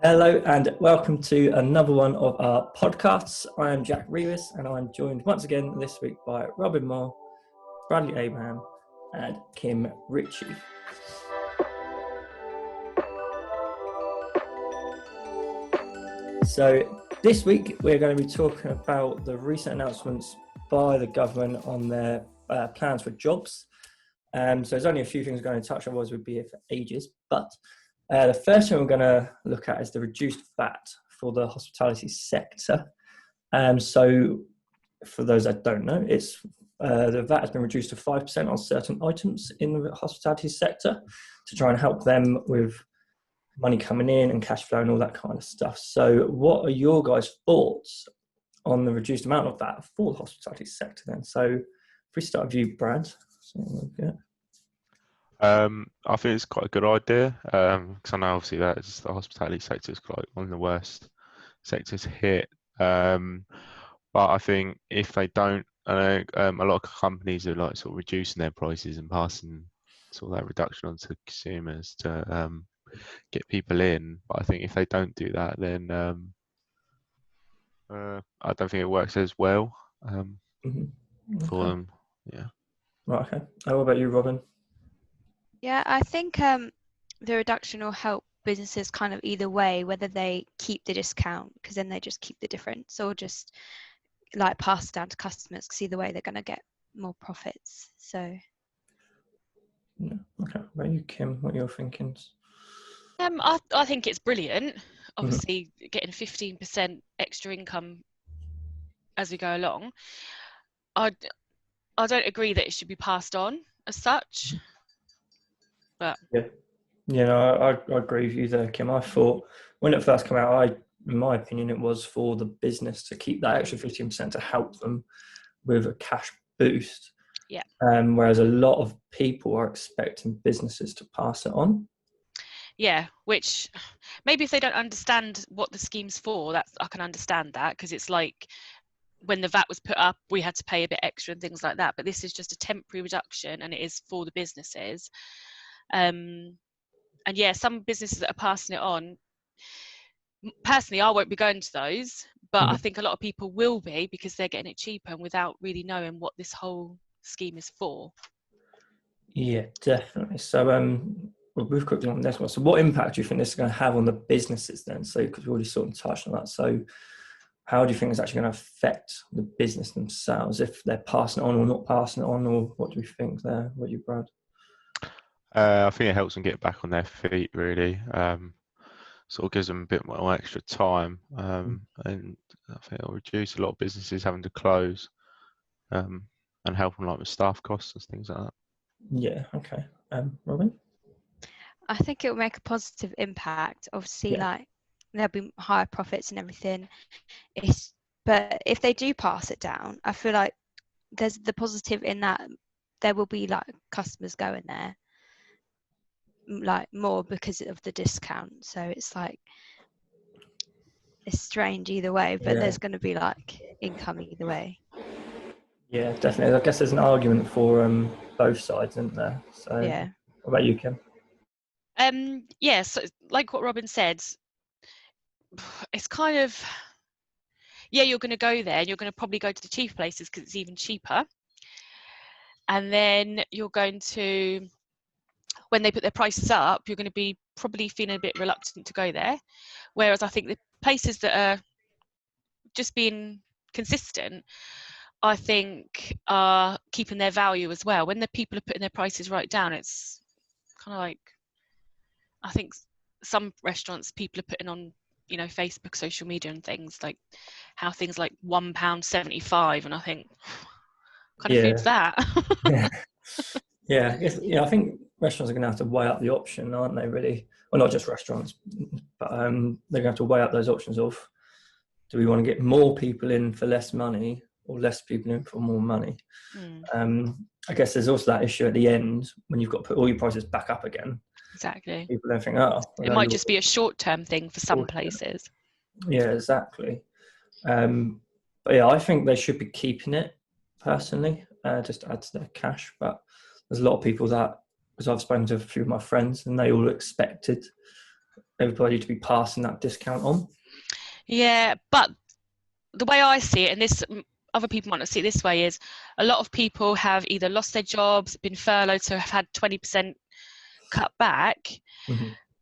Hello and welcome to another one of our podcasts. I am Jack Revis and I'm joined once again this week by Robyn Moore, Bradley Abraham and Kym Ritchie. So this week we're going to be talking about the recent announcements by the government on their plans for jobs. So there's only a few things we're going to touch on, otherwise we'd be here for ages, but the first thing we're going to look at is the reduced VAT for the hospitality sector. So for those that don't know, it's the VAT has been reduced to 5% on certain items in the hospitality sector to try and help them with money coming in and cash flow and all that kind of stuff. So what are your guys' thoughts on the reduced amount of VAT for the hospitality sector then? So if we start with you, Brad. I think it's quite a good idea because I know obviously that the hospitality sector is quite one of the worst sectors hit. But I think if they don't, I know a lot of companies are like sort of reducing their prices and passing sort of that reduction on to consumers to get people in. But I think if they don't do that, then I don't think it works as well for them. Yeah. Right. Okay. What about you, Robyn? Yeah, I think the reduction will help businesses kind of either way, whether they keep the discount because then they just keep the difference, or just like pass it down to customers because either way they're going to get more profits. So. Yeah. Okay. What about you, Kym? What are your thinkings? I think it's brilliant. Obviously, getting 15% extra income as we go along. I don't agree that it should be passed on as such. But I agree with you there, Kym. I thought when it first came out, in my opinion, it was for the business to keep that extra 15% to help them with a cash boost. Yeah. Whereas a lot of people are expecting businesses to pass it on. Yeah, which maybe if they don't understand what the scheme's for, I can understand that, because it's like when the VAT was put up, we had to pay a bit extra and things like that. But this is just a temporary reduction, and it is for the businesses. And yeah, some businesses that are passing it on, personally, I won't be going to those, but I think a lot of people will be because they're getting it cheaper and without really knowing what this whole scheme is for. Yeah, definitely. So we'll move quickly on this one. So what impact do you think this is going to have on the businesses then? So because we already sort of touched on that. So how do you think it's actually going to affect the business themselves, if they're passing it on or not passing it on, or what do we think there? What do you, Brad? I think it helps them get back on their feet, really. Sort of gives them a bit more extra time, and I think it'll reduce a lot of businesses having to close, and help them like with staff costs and things like that. Yeah. Okay. Robyn? I think it will make a positive impact. Obviously, like there'll be higher profits and everything. But if they do pass it down, I feel like there's the positive in that there will be like customers going there like more because of the discount. So it's like it's strange either way, but there's going to be like income either way. Yeah, definitely. I guess there's an argument for both sides, isn't there? So yeah. What about you, Kym? So like what Robyn said, it's kind of, you're going to go there and you're going to probably go to the cheaper places because it's even cheaper. And then you're going to, when they put their prices up, you're going to be probably feeling a bit reluctant to go there. Whereas I think the places that are just being consistent, I think are keeping their value as well. When the people are putting their prices right down, it's kind of like, I think some restaurants, people are putting on, Facebook, social media and things, like how things like £1.75, and I think, what kind of food's that? I think restaurants are going to have to weigh up the option, aren't they, really? Well, not just restaurants, but they're going to have to weigh up those options of, do we want to get more people in for less money or less people in for more money? I guess there's also that issue at the end when you've got to put all your prices back up again. Exactly. People don't think, it might just be a short-term thing for some places. Yeah, exactly. But I think they should be keeping it personally, just to add to their cash. But there's a lot of people that, because I've spoken to a few of my friends, and they all expected everybody to be passing that discount on. Yeah, but the way I see it, and this other people might not see it this way, is a lot of people have either lost their jobs, been furloughed, so have had 20% cut back,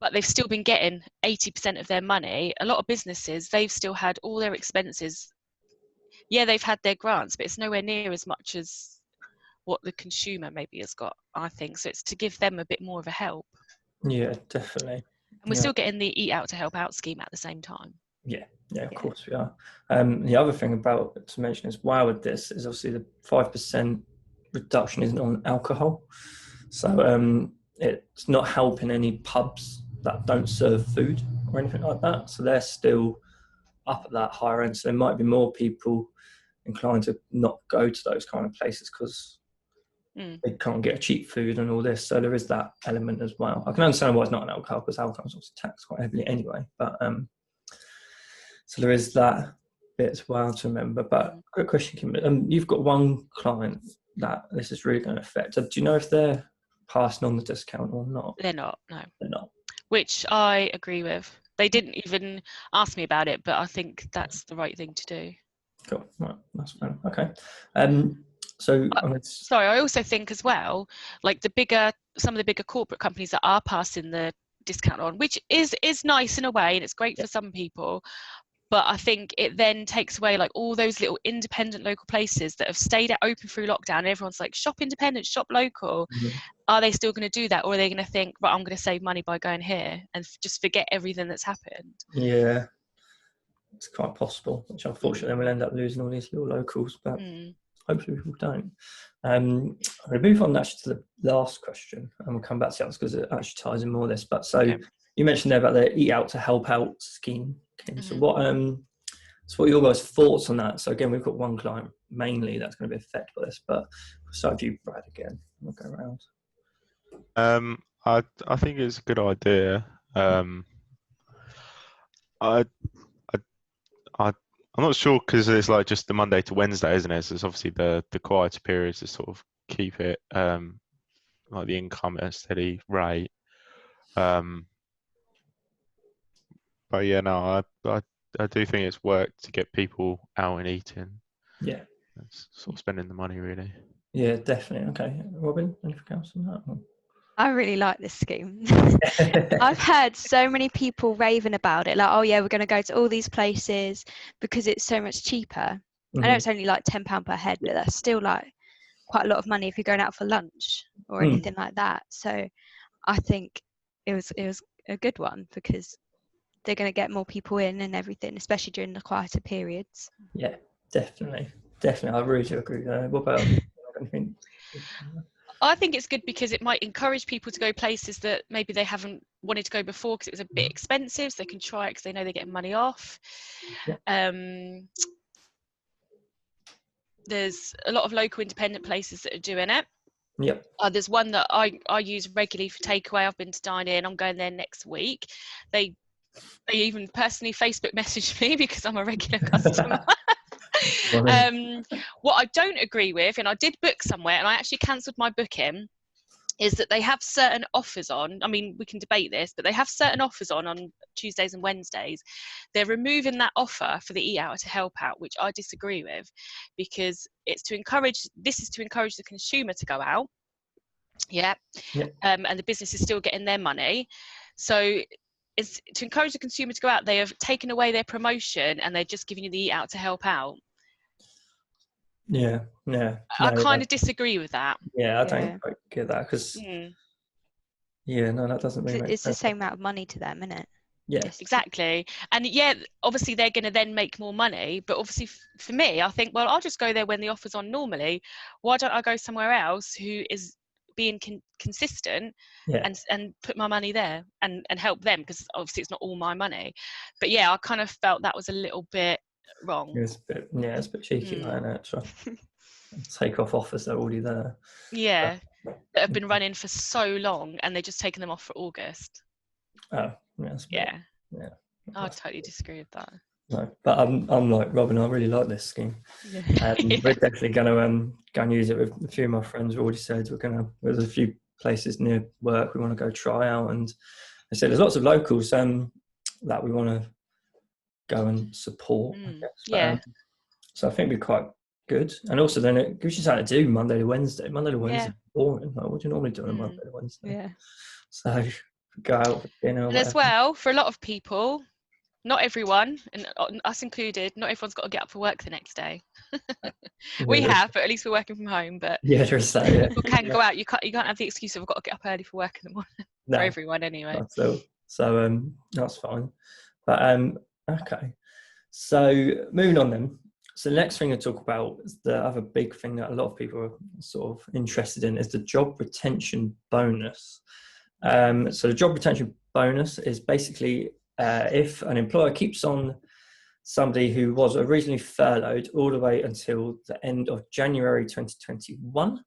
but they've still been getting 80% of their money. A lot of businesses, they've still had all their expenses. Yeah, they've had their grants, but it's nowhere near as much as what the consumer maybe has got, I think. So it's to give them a bit more of a help. Yeah, definitely. And we're still getting the Eat Out to Help Out scheme at the same time. Yeah, of course we are. The other thing about to mention as well with this is obviously the 5% reduction isn't on alcohol. So it's not helping any pubs that don't serve food or anything like that. So they're still up at that higher end. So there might be more people inclined to not go to those kind of places because they can't get cheap food and all this. So there is that element as well. I can understand why it's not an alcohol, because alcohol is obviously taxed quite heavily anyway. But so there is that bit as well to remember. But quick question, Kym. You've got one client that this is really going to affect. Do you know if they're passing on the discount or not? They're not, no. They're not. Which I agree with. They didn't even ask me about it, but I think that's the right thing to do. Cool. Right, that's fine. Okay. So sorry, I also think as well, like some of the bigger corporate companies that are passing the discount on, which is nice in a way, and it's great for some people. But I think it then takes away like all those little independent local places that have stayed open through lockdown. And everyone's like, shop independent, shop local. Are they still going to do that? Or are they going to think, right, I'm going to save money by going here and just forget everything that's happened? Yeah, it's quite possible, which unfortunately we'll end up losing all these little locals, but hopefully people don't. I'm going to move on actually to the last question, and we'll come back to that because it actually ties in more of this. But so you mentioned there about the Eat Out to Help Out scheme. So what are your guys' thoughts on that? So again, we've got one client mainly that's going to be affected by this, but besides you, Brad, again, we'll go around. I think it's a good idea. I'm not sure because it's like just the Monday to Wednesday, isn't it? So it's obviously the quieter periods to sort of keep it like the income at a steady rate. But yeah, no, I do think it's worked to get people out and eating. Yeah. It's sort of spending the money, really. Yeah, definitely. Okay. Robyn, anything else on that? I really like this scheme. I've heard so many people raving about it. Like, oh yeah, we're going to go to all these places because it's so much cheaper. I know it's only like £10 per head, but that's still like quite a lot of money if you're going out for lunch or anything like that. So I think it was a good one because they're going to get more people in and everything, especially during the quieter periods. Yeah, definitely. I really do agree with that. What about anything? I think it's good because it might encourage people to go places that maybe they haven't wanted to go before because it was a bit expensive, so they can try it because they know they're getting money off. There's a lot of local independent places that are doing it. Yep. There's one that I use regularly for takeaway. I've been to dine in. I'm going there next week. They even personally Facebook messaged me because I'm a regular customer. What I don't agree with, and I did book somewhere and I actually cancelled my booking, is that they have certain offers on. I mean, we can debate this, but they have certain offers on Tuesdays and Wednesdays. They're removing that offer for the Eat Out to Help Out, which I disagree with, because this is to encourage the consumer to go out. And the business is still getting their money. So it's to encourage the consumer to go out. They have taken away their promotion and they're just giving you the Eat Out to Help Out. Yeah. I kind of disagree with that. Yeah, I don't quite get that because that doesn't really make it's sense. the same amount of money to them, isn't it? Yeah, exactly. And obviously they're going to then make more money, but obviously for me, I think, well, I'll just go there when the offer's on normally. Why don't I go somewhere else who is being consistent and put my money there and help them, because obviously it's not all my money. But I kind of felt that was a little bit wrong. It's a bit cheeky, isn't it? So take off offers that are already there. That have been running for so long, and they're just taking them off for August. Oh, I totally disagree with that. No, but I'm like Robyn. I really like this scheme. We're definitely going to go and use it with a few of my friends. We already said there's a few places near work we want to go try out, and they said there's lots of locals. that we want to go and support, I guess. But, Yeah. so I think it'd be quite good. And also then it gives you something to do Monday to Wednesday. Monday to Wednesday is boring. Like, what do you normally do on a Monday to Wednesday? Yeah. So go out for dinner or And as whatever. well, for a lot of people, not everyone, and us included, not everyone's got to get up for work the next day. We Yeah, have, but at least we're working from home. But yeah, there's that, yeah. people can go out. You can't have the excuse of I've got to get up early for work in the morning. No, For everyone anyway. so that's fine. But okay. So moving on then. So the next thing to talk about is the other big thing that a lot of people are sort of interested in is the job retention bonus. So the job retention bonus is basically if an employer keeps on somebody who was originally furloughed all the way until the end of January 2021,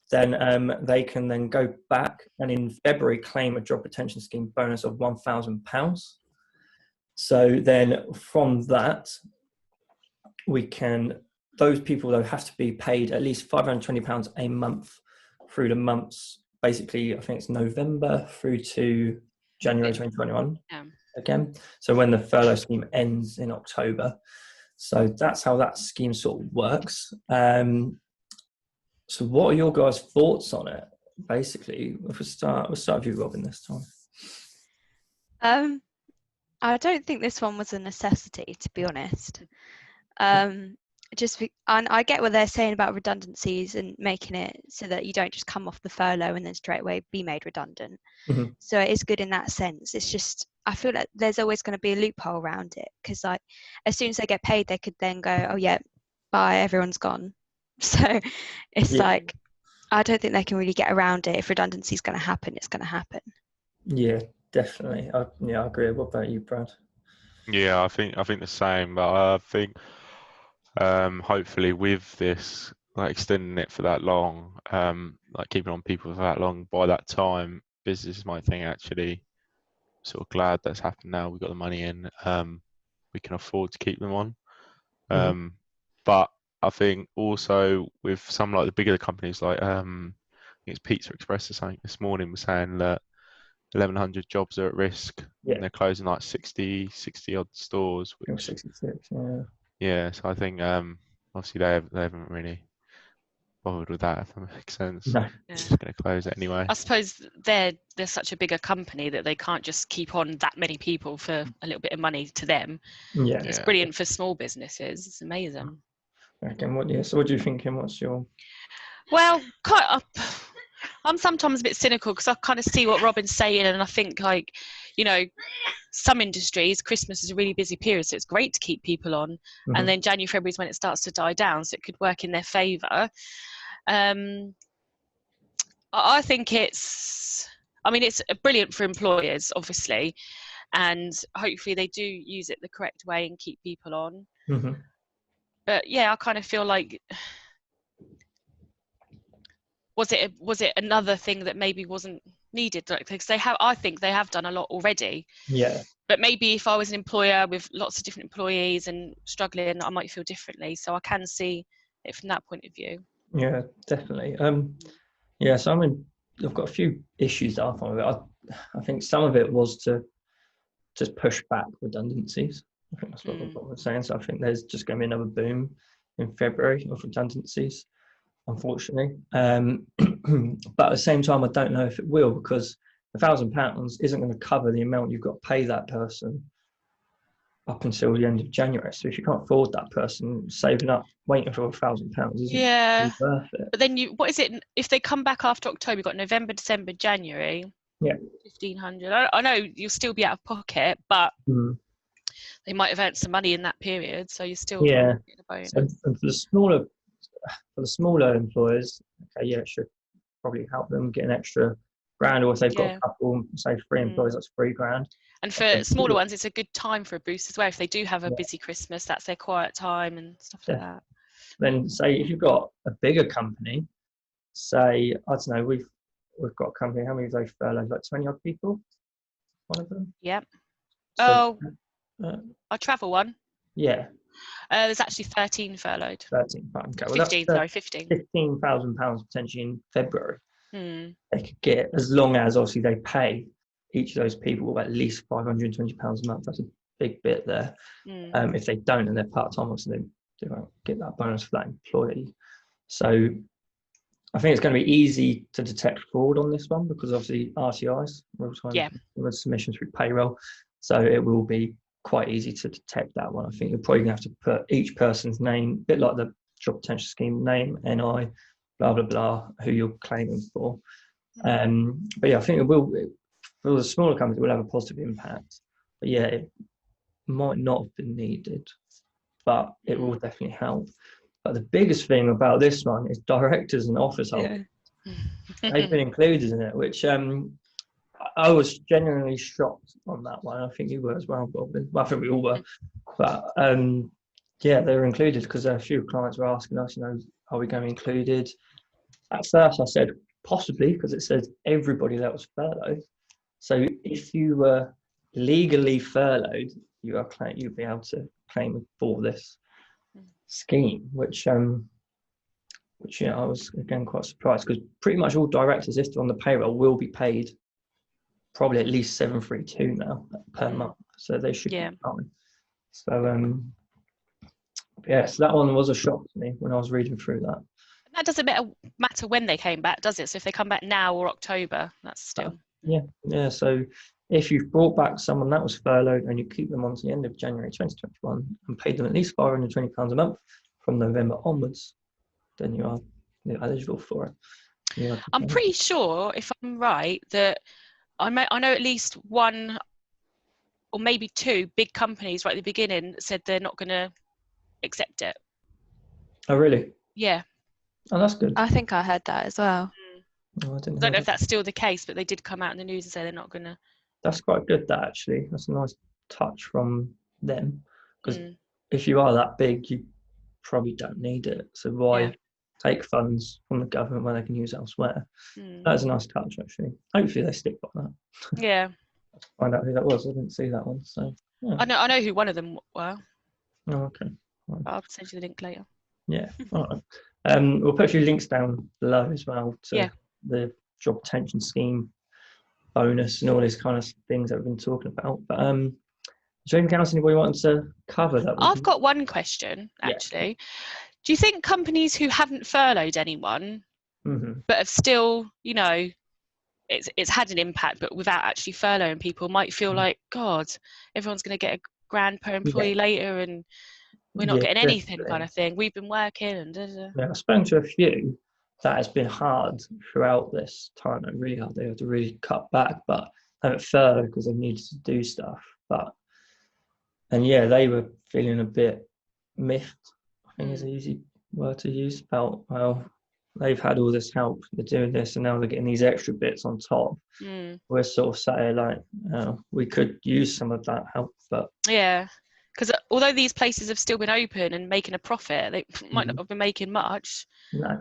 then they can then go back and in February claim a job retention scheme bonus of £1,000. So then from that, those people though have to be paid at least £520 a month through the months, basically I think it's November through to January 2021 again. So when the furlough scheme ends in October. So that's how that scheme sort of works. So what are your guys' thoughts on it? Basically, if we'll start with you, Robyn, this time. I don't think this one was a necessity, to be honest. And I get what they're saying about redundancies and making it so that you don't just come off the furlough and then straight away be made redundant. Mm-hmm. So it is good in that sense. It's just, I feel like there's always going to be a loophole around it, because like as soon as they get paid, they could then go, oh yeah, bye, everyone's gone. So it's like, I don't think they can really get around it. If redundancy is going to happen, it's going to happen. Yeah, definitely. I agree. What about you, Brad? Yeah, I think the same. But I think hopefully with this, like extending it for that long, like keeping on people for that long, by that time, businesses might think actually sort of glad that's happened now. We've got the money in. We can afford to keep them on. But I think also with some like the bigger companies, like I think it's Pizza Express or something this morning was saying that 1,100 jobs are at risk. And they're closing like 60 odd stores. Which, 66, yeah. So I think obviously they haven't really bothered with that, if that makes sense. No. They're just going to close it anyway. I suppose they're such a bigger company that they can't just keep on that many people for a little bit of money to them. Yeah. It's brilliant for small businesses. It's amazing. Okay, so what do you think, Kym? What's your... Well, I'm sometimes a bit cynical because I kind of see what Robyn's saying, and I think like, you know, some industries, Christmas is a really busy period, so it's great to keep people on. And then January, February is when it starts to die down, so it could work in their favour. I think it's brilliant for employers, obviously, and hopefully they do use it the correct way and keep people on. But yeah, I kind of feel like, was it another thing that maybe wasn't needed? Like, because I think they have done a lot already. Yeah. But maybe if I was an employer with lots of different employees and struggling, I might feel differently. So I can see it from that point of view. Yeah, definitely. So I mean, I've got a few issues that I find with it. I think some of it was to just push back redundancies. I think that's what we're saying. So I think there's just going to be another boom in February of redundancies, unfortunately. But at the same time, I don't know if it will, because £1,000 isn't going to cover the amount you've got to pay that person up until the end of January. So if you can't afford that person, saving up, waiting for £1,000 isn't really worth it. But then what is it if they come back after October? You've got November, December, January. Yeah. 1,500. I know you'll still be out of pocket, but they might have earned some money in that period, so you're still getting a bonus. And for the smaller employers, it should probably help them get an extra grand, or if they've got a couple, say 3 employees, that's £3,000. And for smaller ones, it's a good time for a boost as well. If they do have a busy Christmas, that's their quiet time and stuff like that. Then say if you've got a bigger company, say, I don't know, we've got a company, how many of those furloughed? Like 20 odd people? One of them? Yep. So, our travel one? Yeah. There's actually 13 furloughed. 13, okay. Well, 15, that's, 15. £15,000 potentially in February. They could get, as long as obviously they pay each of those people will have at least £520 a month. That's a big bit there. Mm. If they don't and they're part-time, obviously they won't get that bonus for that employee. So I think it's going to be easy to detect fraud on this one, because obviously RTIs, real-time submissions through payroll. So it will be quite easy to detect that one. I think you're probably going to have to put each person's name, a bit like the job potential scheme, name, NI, blah, blah, blah, who you're claiming for. But yeah, I think it will, for the smaller companies, it will have a positive impact. But yeah, it might not have been needed, but it will definitely help. But the biggest thing about this one is directors and office holders. They've been included in it, which I was genuinely shocked on that one. I think you were as well, Robyn. Well, I think we all were. But yeah, they were included because a few clients were asking us, are we going to be included? At first I said possibly, because it says everybody that was furloughed. So if you were legally furloughed, you'd be able to claim for this scheme, which yeah, I was again quite surprised, because pretty much all directors listed on the payroll will be paid probably at least 732 now per month, so they should be fine. So yeah, so that one was a shock to me when I was reading through that. That doesn't matter when they came back, does it? So if they come back now or October, that's still yeah. So if you've brought back someone that was furloughed and you keep them on to the end of January 2021 and paid them at least £520 a month from November onwards, then you're eligible for it. I'm pretty sure, if I'm right, that I know at least one or maybe two big companies right at the beginning said they're not going to accept it. Oh, really? Yeah. Oh, that's good. I think I heard that as well. Oh, I don't know if that's still the case, but they did come out in the news and say they're not going to. That's quite good, that, actually. That's a nice touch from them, because if you are that big, you probably don't need it. So why take funds from the government when they can use elsewhere? That's a nice touch, actually. Hopefully they stick by that. Yeah. Find out who that was. I didn't see that one. So yeah. I know who one of them were. Oh, okay. Right. I'll send you the link later. Yeah. All right. We'll put a few links down below as well to the job retention scheme bonus and all these kind of things that we've been talking about. But is there anything else anybody wanted to cover? I've got one question, actually. Do you think companies who haven't furloughed anyone but have still, it's had an impact, but without actually furloughing people, might feel like, God, everyone's going to get £1,000 per employee later and we're not getting anything, kind of thing. We've been working and Yeah, I've spoken to a few that has been hard throughout this time, and really hard. They have to really cut back, but haven't furloughed because they needed to do stuff. And they were feeling a bit miffed, I think is an easy word to use, about, well, they've had all this help, they're doing this, and now they're getting these extra bits on top. We're sort of sat here like, we could use some of that help, but because although these places have still been open and making a profit, they might not have been making much. No.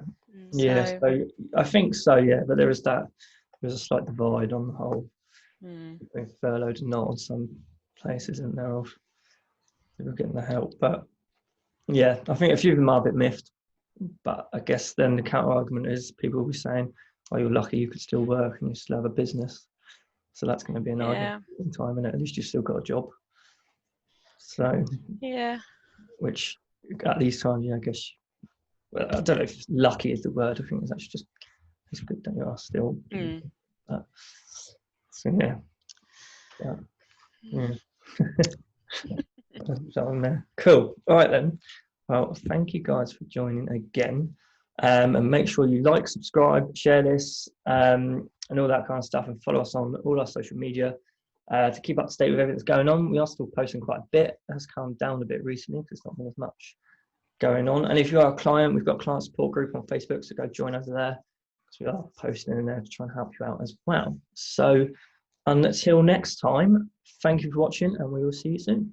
So I think so, but there's a slight divide on the whole between furloughed and not on some places, and they're off people getting the help. But I think a few of them are a bit miffed, but I guess then the counter argument is people will be saying, oh, you're lucky you could still work and you still have a business, so that's going to be an argument in time, and at least you've still got a job. So which at these times, I guess, well, I don't know if lucky is the word. I think it's actually just, it's good that you are still. So cool. All right then. Well, thank you guys for joining again, and make sure you like, subscribe, share this, and all that kind of stuff, and follow us on all our social media to keep up to date with everything that's going on. We are still posting quite a bit. It has calmed down a bit recently because there's not been as much going on. And if you are a client, we've got a client support group on Facebook, so go join us there, because we are posting in there to try and help you out as well. So until next time, thank you for watching, and we will see you soon.